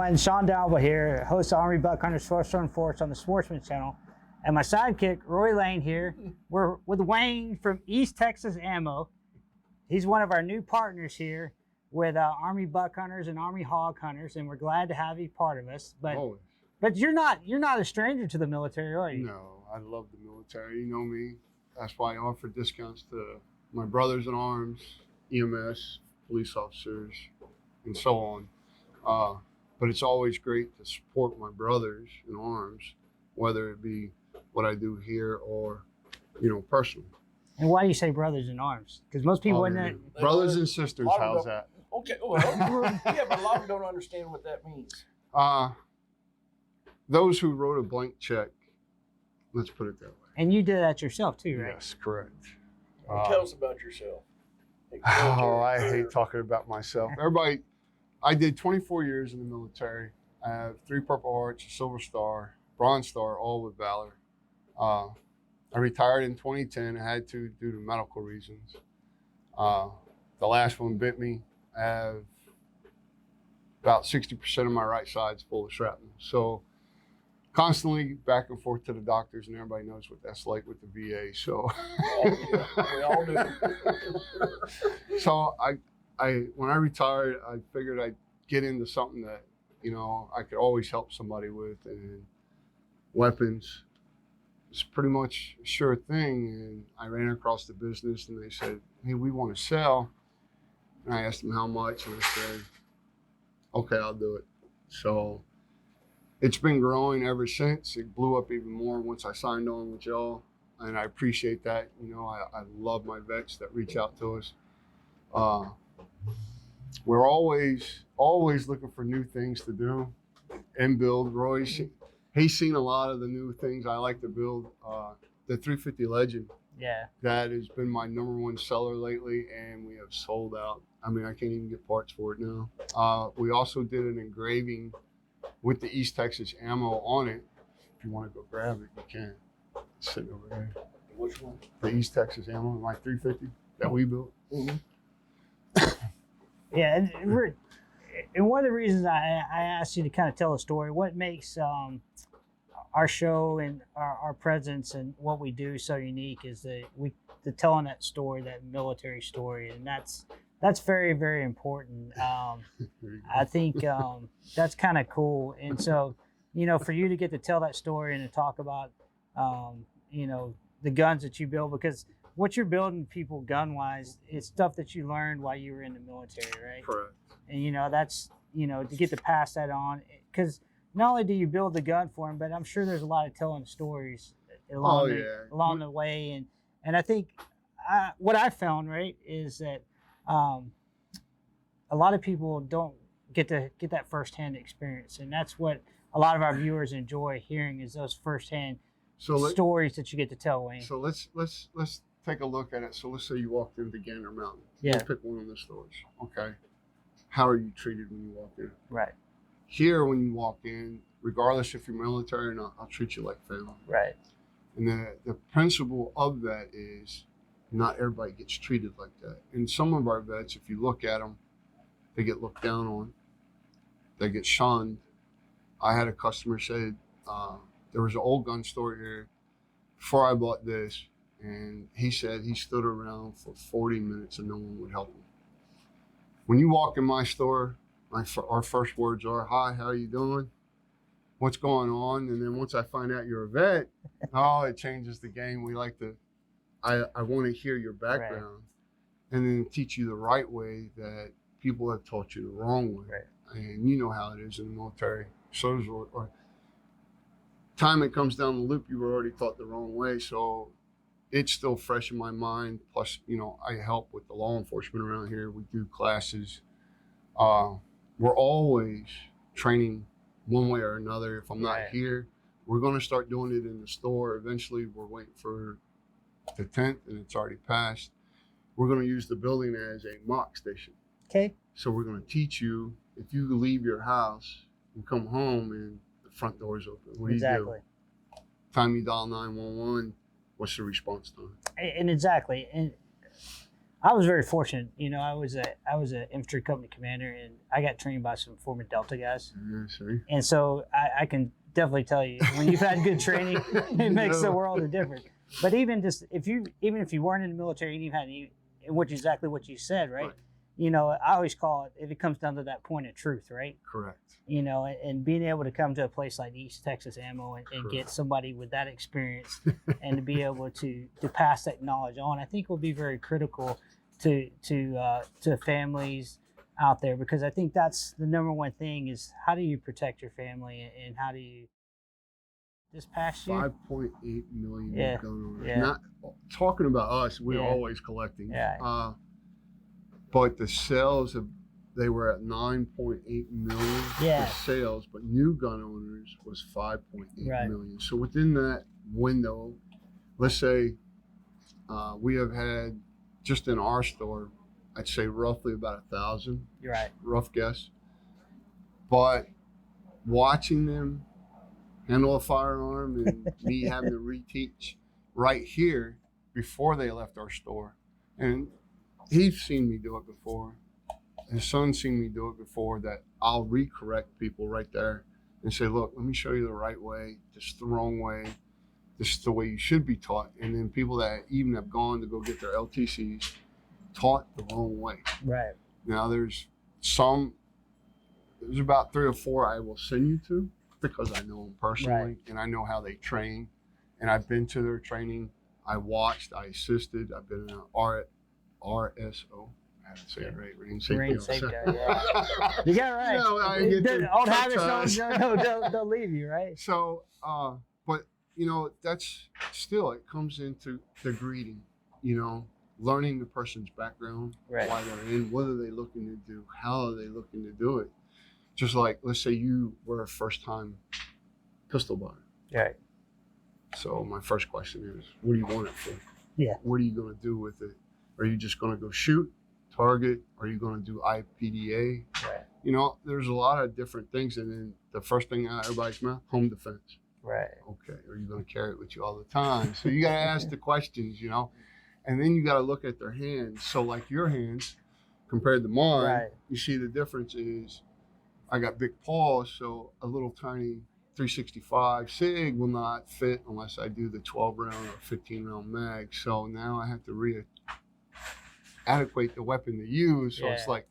everyone, Sean Dalba here, host of Army Buck Hunters Force on Force on the Sportsman Channel. And my sidekick, Roy Lane here. We're with Wayne from East Texas Ammo. He's one of our new partners here with Army Buck Hunters and Army Hog Hunters, and we're glad to have you part of us. But you're not a stranger to the military, are you? No, I love the military. You know me. That's why I offer discounts to my brothers in arms, EMS, police officers, and so on. But it's always great to support my brothers in arms, whether it be what I do here or, personally. And why do you say brothers in arms? Because most people wouldn't. Brothers and sisters, how's that? Okay, well, yeah, but a lot of them don't understand what that means. Those who wrote a blank check, let's put it that way. And you did that yourself too, right? Yes, correct. Tell us about yourself. I hate talking about myself. Everybody, I did 24 years in the military. I have 3 Purple Hearts, a Silver Star, Bronze Star, all with Valor. I retired in 2010. I had to due to medical reasons. The last one bit me. I have about 60% of my right side's full of shrapnel. So constantly back and forth to the doctors, and everybody knows what that's like with the VA. So we all do. So I when I retired, I figured I'd get into something that, I could always help somebody with, and weapons. It's pretty much a sure thing. And I ran across the business, and they said, "Hey, we want to sell." And I asked them how much, and they said, "Okay, I'll do it." So it's been growing ever since. It blew up even more once I signed on with y'all, and I appreciate that. I love my vets that reach out to us. We're always looking for new things to do and build. Roy's, he's seen a lot of the new things I like to build. The 350 Legend. Yeah. That has been my #1 seller lately, and we have sold out. I mean, I can't even get parts for it now. We also did an engraving with the East Texas Ammo on it. If you want to go grab it, you can. It's sitting over there. Which one? The East Texas Ammo, my 350 that we built. Mm-hmm. Yeah, and one of the reasons I asked you to kind of tell a story, what makes our show and our presence and what we do so unique is the telling that story, that military story, and that's very, very important. I think that's kind of cool, and so for you to get to tell that story and to talk about the guns that you build, because what you're building people gun-wise, it's stuff that you learned while you were in the military, right? Correct. And that's to get to pass that on, because not only do you build the gun for them, but I'm sure there's a lot of telling stories along the way, and I think what I found, right, is that a lot of people don't get that firsthand experience, and that's what a lot of our viewers enjoy hearing, is those firsthand stories that you get to tell, Wayne. So let's take a look at it. So let's say you walked into Gander Mountain. Yeah. Let's pick one of the stores. Okay. How are you treated when you walk in? Right. Here, when you walk in, regardless if you're military or not, I'll treat you like family. Right. And the principle of that is not everybody gets treated like that. And some of our vets, if you look at them, they get looked down on. They get shunned. I had a customer say, there was an old gun store here before I bought this, and he said he stood around for 40 minutes and no one would help him. When you walk in my store, our first words are, "Hi, how you doing? What's going on?" And then once I find out you're a vet, it changes the game. We like to, I want to hear your background, and then teach you the right way that people have taught you the wrong way. Right. And you know how it is in the military. So or time it comes down the loop, you were already taught the wrong way. So it's still fresh in my mind. Plus, I help with the law enforcement around here. We do classes. We're always training one way or another. If I'm not here, we're going to start doing it in the store. Eventually, we're waiting for the 10th, and it's already passed. We're going to use the building as a mock station. Okay. So we're going to teach you, if you leave your house and come home and the front door is open, what do you do? Time you dial 911, what's the response time? And exactly. And I was very fortunate. You know, I was a infantry company commander, and I got trained by some former Delta guys. Yeah, see. And so I can definitely tell you, when you've had good training, it makes the world a difference. But even if you weren't in the military and you had exactly what you said, right? You know, I always call it comes down to that point of truth, right? Correct. You know, and being able to come to a place like East Texas Ammo and get somebody with that experience and to be able to pass that knowledge on, I think will be very critical to families out there, because I think that's the number one thing is how do you protect your family and how do you this past year 5.8 million Yeah, gun owners. yeah. Not talking about us, we're Yeah. always collecting. Yeah. But the sales they were at 9.8 million Yeah. for sales, but new gun owners was 5.8 Right. million. So within that window, let's say we have had just in our store, I'd say roughly about 1,000. You're right. Rough guess. But watching them handle a firearm and me having to reteach right here before they left our store. And he's seen me do it before. His son's seen me do it before, that I'll recorrect people right there and say, look, let me show you the right way. This is the wrong way. This is the way you should be taught. And then people that even have gone to go get their LTCs taught the wrong way. Right. Now there's about 3 or 4 I will send you to because I know them personally Right. and I know how they train. And I've been to their training. I watched, I assisted. I've been in an RSO. I had to say it right. Marine Safety Marine Officer. Safety, yeah. You got it right. You know, I get the Old tough habits times. don't leave you, right? So, but you know, that's still, it comes into the greeting, you know, learning the person's background, Right. why they're in, what are they looking to do, how are they looking to do it. Just like, let's say you were a first time pistol buyer. Right. So my first question is, what do you want it for? Yeah. What are you going to do with it? Are you just going to go shoot, target? Are you going to do IPDA? Right. You know, there's a lot of different things. And then the first thing out of everybody's mouth, home defense. Right. Okay. Are you going to carry it with you all the time? So you got to ask the questions, you know, and then you got to look at their hands. So like your hands compared to mine, Right. you see the difference is I got big paws. So a little tiny 365 SIG will not fit unless I do the 12 round or 15 round mag. So now I have to adequate the weapon to use. So it's Yeah. like,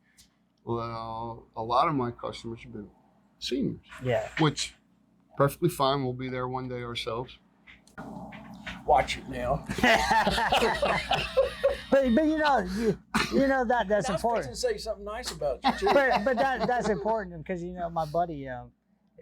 well, a lot of my customers have been seniors, Yeah. which perfectly fine. We'll be there one day ourselves. Watch it now. but you know that's I was fixing important. to say something nice about you too. but that's important because you know my buddy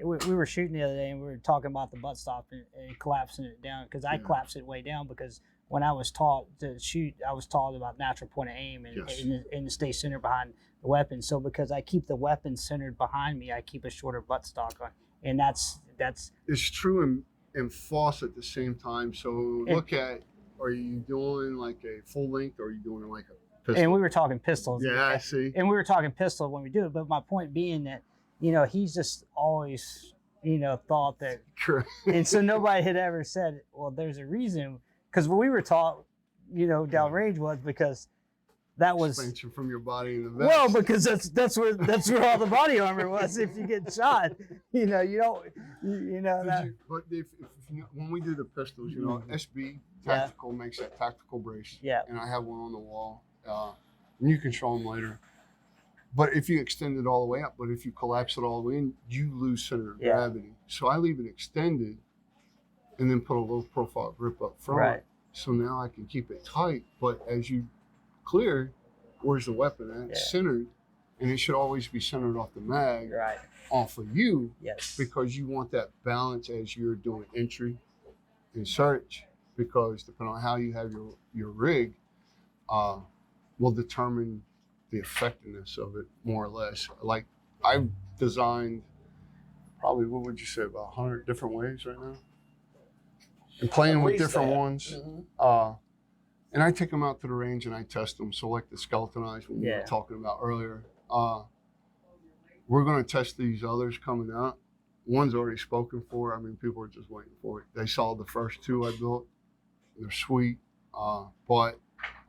we were shooting the other day and we were talking about the butt stop and collapsing it down because I Yeah. collapsed it way down because when I was taught to shoot I was taught about natural point of aim and, Yes. and to stay centered behind the weapon. So because I keep the weapon centered behind me, I keep a shorter butt stock on, and that's It's true and false at the same time. So look at, are you doing like a full length or are you doing like a pistol? and we were talking pistols. Yeah, I see. And we were talking pistol when we do it, but my point being that, you know, he's just always, you know, thought that, Correct. and so nobody had ever said, well, there's a reason, because what we were taught, you know, downrange was because that was, Expansion from your body in the vest. well, because that's where all the body armor was. If you get shot, you know, you don't, you know that. But if you know, when we do the pistols, you know, SB Tactical makes that tactical brace. Yeah. And I have one on the wall. And you can show them later. But if you extend it all the way up, but if you collapse it all the way in, you lose center of Yeah. gravity. So I leave it extended and then put a low profile grip up front. Right. So now I can keep it tight. But as you clear, where's the weapon at? Yeah. Centered. And it should always be centered off the mag, Right. off of you, Yes. because you want that balance as you're doing entry and search, because depending on how you have your rig will determine the effectiveness of it more or less. Like I've designed probably, what would you say, about 100 different ways right now, and playing At with least different that. ones. Mhm. And I take them out to the range and I test them. So like the skeletonized one we Yeah. were talking about earlier, we're going to test these others coming out. One's already spoken for. I mean, people are just waiting for it. They saw the first 2 I built. They're sweet. But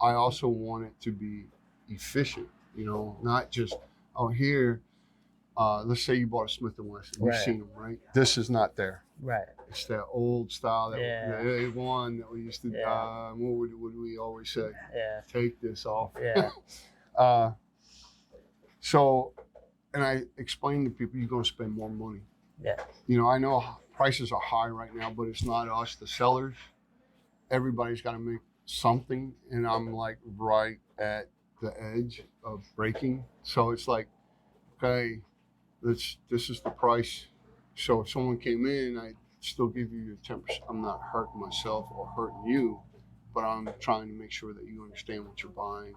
I also want it to be efficient, you know, not just, oh, here, let's say you bought a Smith & Wesson. You've Right. seen them, right? This is not there. Right. It's that old style, that Yeah. the A1 that we used to, Yeah. what would we always say? Yeah. Take this off. Yeah. So, and I explain to people, you're going to spend more money. Yeah. You know, I know prices are high right now, but it's not us, the sellers. Everybody's got to make something, and I'm like right at the edge of breaking. So it's like, okay, this is the price. So if someone came in, I'd still give you your 10%. I'm not hurting myself or hurting you, but I'm trying to make sure that you understand what you're buying.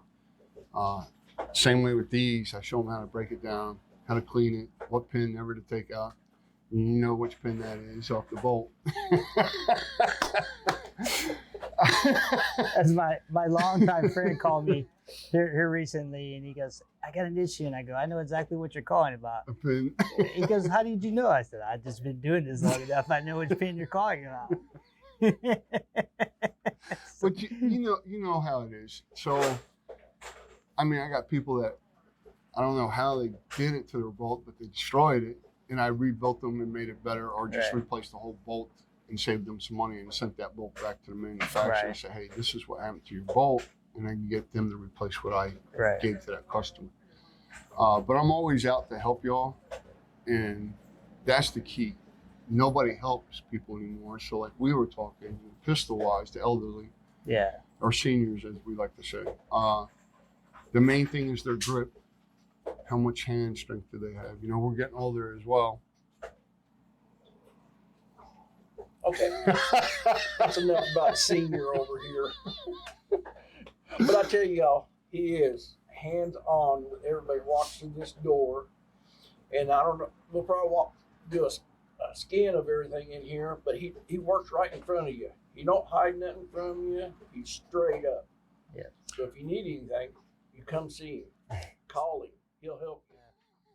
Same way with these, I show them how to break it down, how to clean it, what pin never to take out. You know which pin that is off the bolt. As my longtime friend called me here recently, and he goes, "I got an issue," and I go, "I know exactly what you're calling about." A pin. He goes, "How did you know?" I said, "I've just been doing this long enough. I know which pin you're calling about." But you know how it is. So, I mean, I got people that I don't know how they did it to their bolt, but they destroyed it, and I rebuilt them and made it better, or just Right. replaced the whole bolt and saved them some money and sent that bolt back to the manufacturer and Right. say, hey, this is what happened to your bolt, and I can get them to replace what I Right. gave to that customer. But I'm always out to help y'all, and that's the key. Nobody helps people anymore. So like we were talking, pistol-wise, the elderly, Yeah. or seniors, as we like to say, the main thing is their grip. How much hand strength do they have? You know, we're getting older as well. Okay, that's enough about senior over here. But I tell you, y'all, he is hands on with everybody walks through this door, and I don't know. We'll probably do a scan of everything in here, but he works right in front of you. He don't hide nothing from you. He's straight up. Yeah. So if you need anything, you come see him. Call him. He'll help you.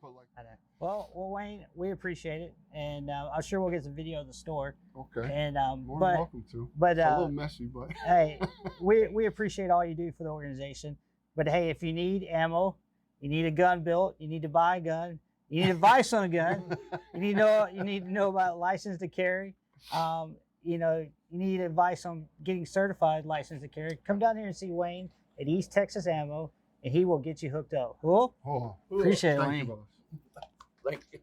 But like, I know. Well, Wayne, we appreciate it, and I'm sure we'll get some video of the store. okay, And more than but welcome to. but It's a little messy, but hey, we appreciate all you do for the organization. But hey, if you need ammo, you need a gun built, you need to buy a gun, you need advice on a gun, you need to know about license to carry. You know, you need advice on getting certified license to carry. Come down here and see Wayne at East Texas Ammo, and he will get you hooked up. Cool. oh, Appreciate it, thank Wayne. you, boss. Thank you.